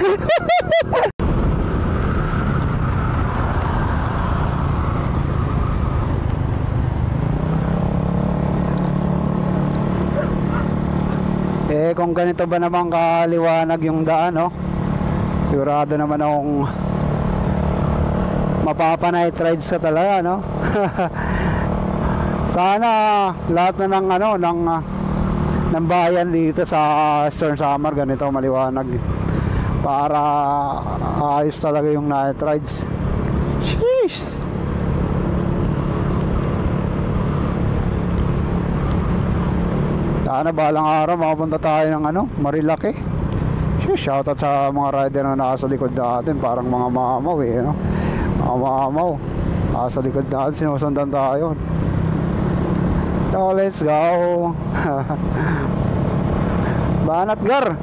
Eh kung ganito ba naman kaliwanag yung daan, no? Sigurado naman akong mapapa-night rides ka talaga, no? Sana lahat na ng ano ng bayan dito sa Eastern Samar ganito maliwanag para ayos talaga yung night rides. Sheesh. Sana balang araw makapunta tayo ng ano, Marilaki. Shoutout sa mga rider na nasa likod natin, parang mga mamaw eh, no? Mga mamaw nasa likod natin, sinusundan tayo. So let's go. Banat gar.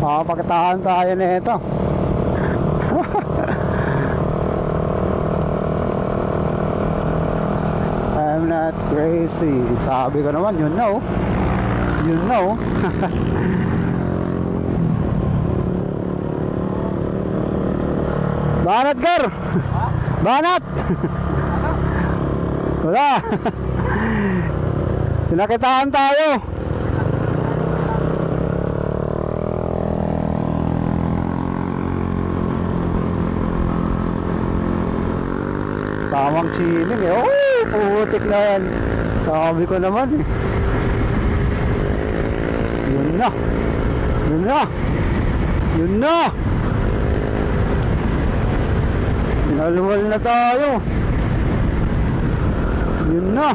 Makapakitaan tayo nito. I'm not crazy. Sabi ko naman, you know. You know. Banat gar. Banat. Wala. Pinakitaan tayo. Tamang chilling eh. Oh, putik na yan. Sabi ko naman eh. Yun na. Yun na. Yun na. Pinaluwal na tayo. Yun na.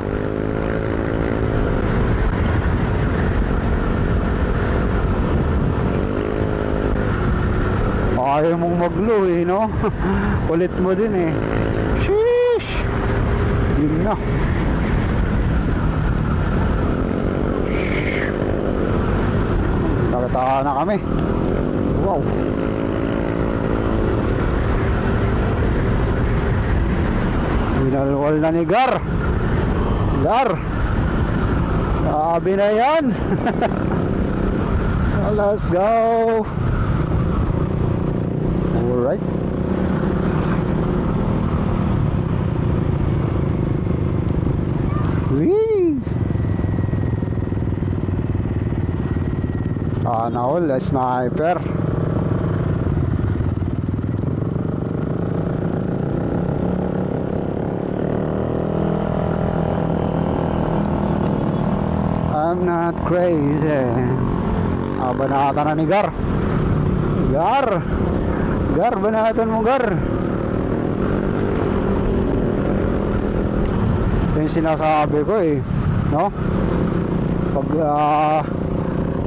Ayaw mong maglo eh, no? Kulit mo din eh. Sheesh. Yun na. Nakataan na kami. Wow. Binalwal na ni Gar. Gar. Sabi na yan. Let's go. Alright. Whee! Sana all, sniper. I'm not crazy. Banatan na ni Gar. Gar. Gar, banatan mo Gar. Ito yung sinasabi ko eh, no? Pag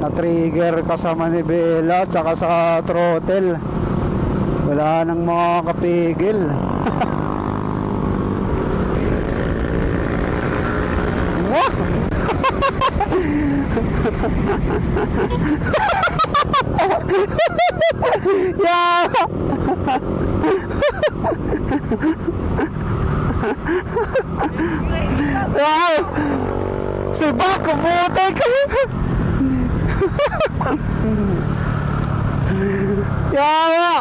na-trigger ka sa manibela tsaka sa throttle, wala nang makakapigil. Yeah. Wow. Subak ko putek. Yawa.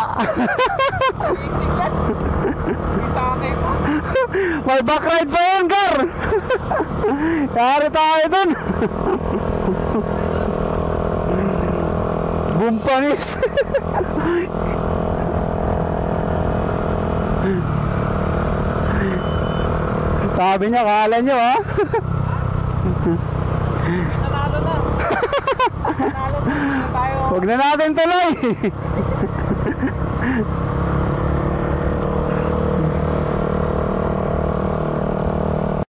May backride pa yun, Gar. Yari tayo dun. Bumpanis. Sabi niya, kala nyo ha. Nanalo na. Nanalo na tayo. Huwag na natin tuloy.